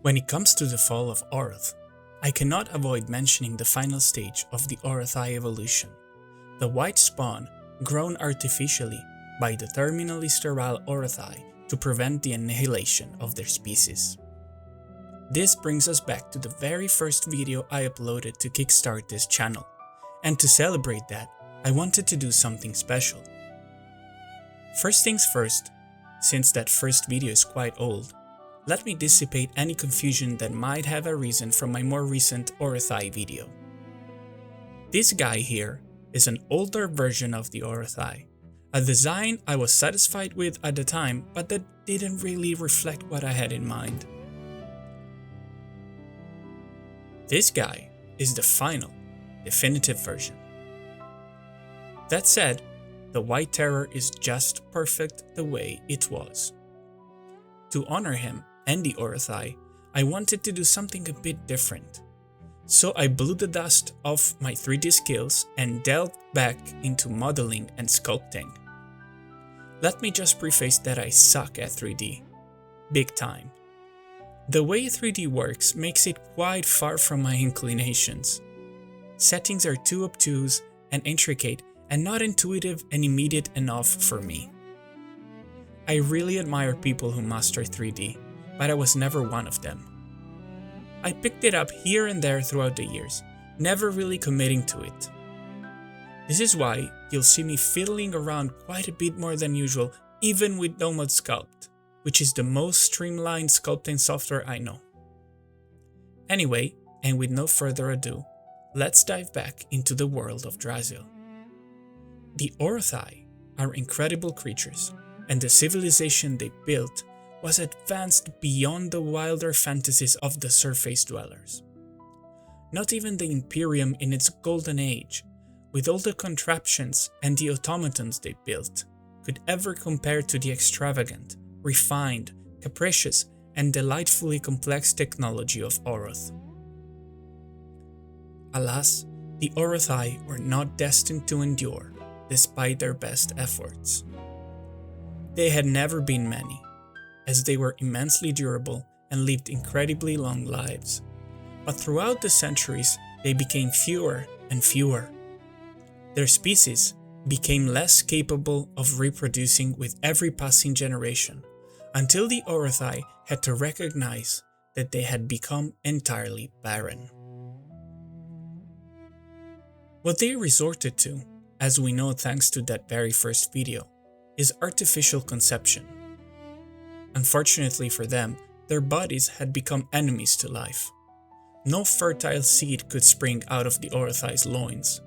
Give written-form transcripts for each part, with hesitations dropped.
When it comes to the fall of Oroth, I cannot avoid mentioning the final stage of the Orothai evolution, the white spawn grown artificially by the terminally sterile Orothai to prevent the annihilation of their species. This brings us back to the very first video I uploaded to kickstart this channel, and to celebrate that, I wanted to do something special. First things first, since that first video is quite old, let me dissipate any confusion that might have arisen from my more recent Orothai video. This guy here is an older version of the Orothai, a design I was satisfied with at the time but that didn't really reflect what I had in mind. This guy is the final, definitive version. That said, the White Terror is just perfect the way it was. To honor him and the Orothai, I wanted to do something a bit different. So I blew the dust off my 3D skills and delved back into modeling and sculpting. Let me just preface that I suck at 3D. Big time. The way 3D works makes it quite far from my inclinations. Settings are too obtuse and intricate and not intuitive and immediate enough for me. I really admire people who master 3D, but I was never one of them. I picked it up here and there throughout the years, never really committing to it. This is why you'll see me fiddling around quite a bit more than usual, even with Nomad Sculpt, which is the most streamlined sculpting software I know. Anyway, and with no further ado, let's dive back into the world of Drasyl. The Orothai are incredible creatures, and the civilization they built was advanced beyond the wilder fantasies of the surface dwellers. Not even the Imperium in its golden age, with all the contraptions and the automatons they built, could ever compare to the extravagant, refined, capricious, and delightfully complex technology of Oroth. Alas, the Orothai were not destined to endure, despite their best efforts. They had never been many, as they were immensely durable and lived incredibly long lives. But throughout the centuries, they became fewer and fewer. Their species became less capable of reproducing with every passing generation, until the Orothai had to recognize that they had become entirely barren. What they resorted to, as we know thanks to that very first video, is artificial conception. Unfortunately for them, their bodies had become enemies to life. No fertile seed could spring out of the Orothai's loins,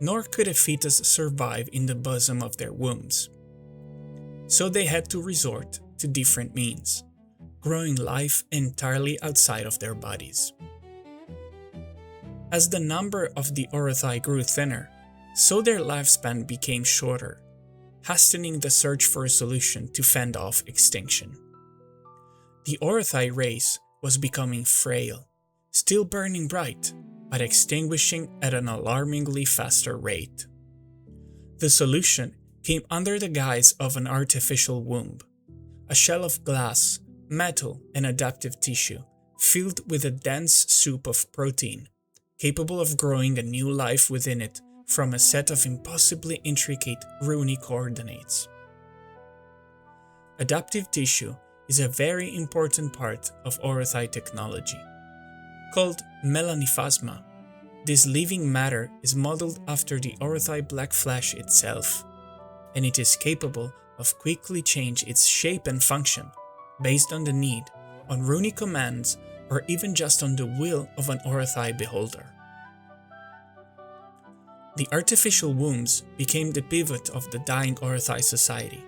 nor could a fetus survive in the bosom of their wombs. So they had to resort to different means, growing life entirely outside of their bodies. As the number of the Orothai grew thinner, so their lifespan became shorter, hastening the search for a solution to fend off extinction. The Orothai race was becoming frail, still burning bright, but extinguishing at an alarmingly faster rate. The solution came under the guise of an artificial womb, a shell of glass, metal, and adaptive tissue, filled with a dense soup of protein, capable of growing a new life within it from a set of impossibly intricate runic coordinates. Adaptive tissue is a very important part of Orothai technology. Called melaniphasma, this living matter is modeled after the Orothai black flesh itself, and it is capable of quickly change its shape and function based on the need, on runic commands, or even just on the will of an Orothai beholder. The artificial wombs became the pivot of the dying Orothai society,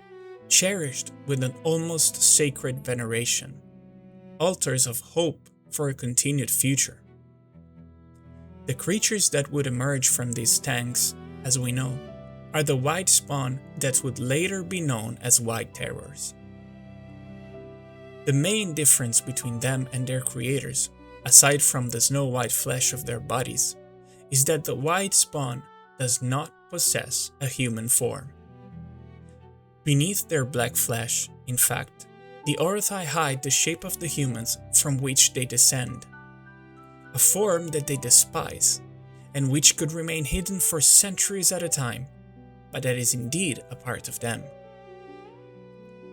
cherished with an almost sacred veneration, altars of hope for a continued future. The creatures that would emerge from these tanks, as we know, are the white spawn that would later be known as White Terrors. The main difference between them and their creators, aside from the snow-white flesh of their bodies, is that the white spawn does not possess a human form. Beneath their black flesh, in fact, The Orothai hide the shape of the humans from which they descend, a form that they despise, and which could remain hidden for centuries at a time, but that is indeed a part of them.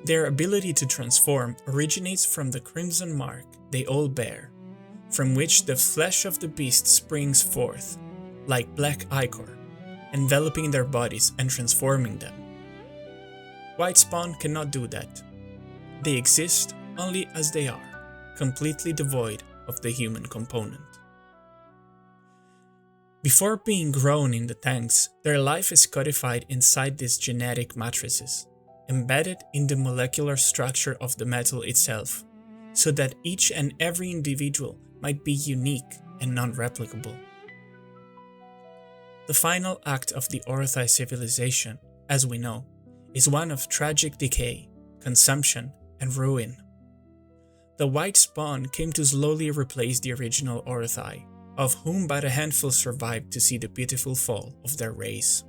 Their ability to transform originates from the crimson mark they all bear, from which the flesh of the beast springs forth, like black ichor, enveloping their bodies and transforming them. White spawn cannot do that. They exist only as they are, completely devoid of the human component. Before being grown in the tanks, their life is codified inside these genetic matrices, embedded in the molecular structure of the metal itself, so that each and every individual might be unique and non-replicable. The final act of the Orothai civilization, as we know, is one of tragic decay, consumption, and ruin. The white spawn came to slowly replace the original Orothai, of whom but a handful survived to see the pitiful fall of their race.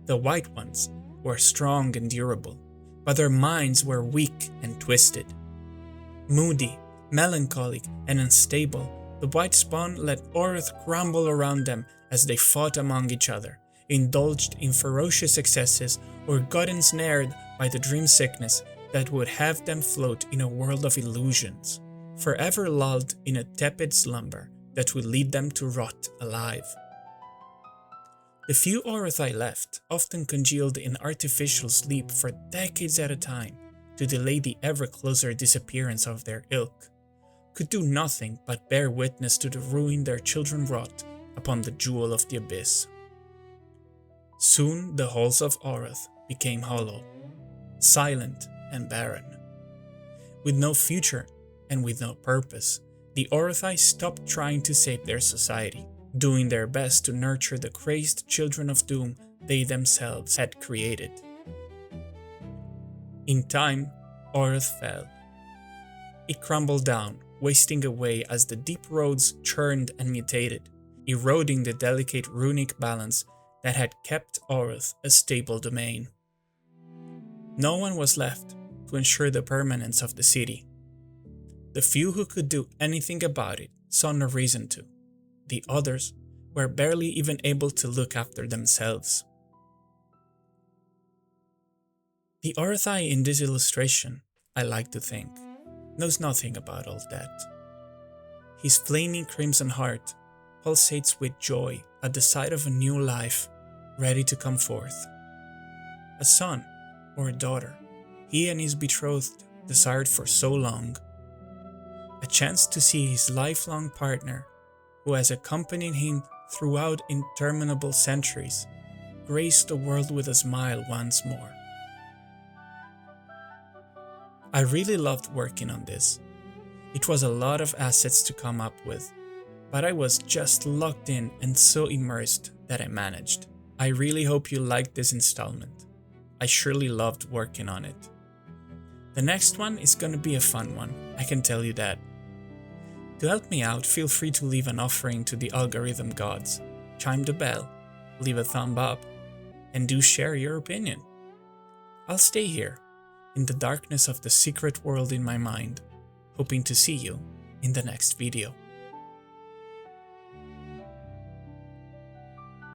The white ones were strong and durable, but their minds were weak and twisted. Moody, melancholic, and unstable, the white spawn let Oroth crumble around them as they fought among each other, indulged in ferocious excesses, or got ensnared by the dream sickness that would have them float in a world of illusions, forever lulled in a tepid slumber that would lead them to rot alive. The few Orothai left often congealed in artificial sleep for decades at a time to delay the ever closer disappearance of their ilk, could do nothing but bear witness to the ruin their children wrought upon the jewel of the abyss. Soon the halls of Oroth became hollow, silent and barren. With no future and with no purpose, the Orothai stopped trying to save their society, doing their best to nurture the crazed children of doom they themselves had created. In time, Oroth fell. It crumbled down, wasting away as the deep roads churned and mutated, eroding the delicate runic balance that had kept Oroth a stable domain. No one was left to ensure the permanence of the city. The few who could do anything about it saw no reason to. The others were barely even able to look after themselves. The Orothai in this illustration, I like to think, knows nothing about all that. His flaming crimson heart pulsates with joy at the sight of a new life ready to come forth. A son or a daughter he and his betrothed desired for so long. A chance to see his lifelong partner, who has accompanied him throughout interminable centuries, grace the world with a smile once more. I really loved working on this. It was a lot of assets to come up with, but I was just locked in and so immersed that I managed. I really hope you liked this installment. I surely loved working on it. The next one is gonna be a fun one, I can tell you that. To help me out, feel free to leave an offering to the algorithm gods, chime the bell, leave a thumb up, and do share your opinion. I'll stay here, in the darkness of the secret world in my mind, hoping to see you in the next video.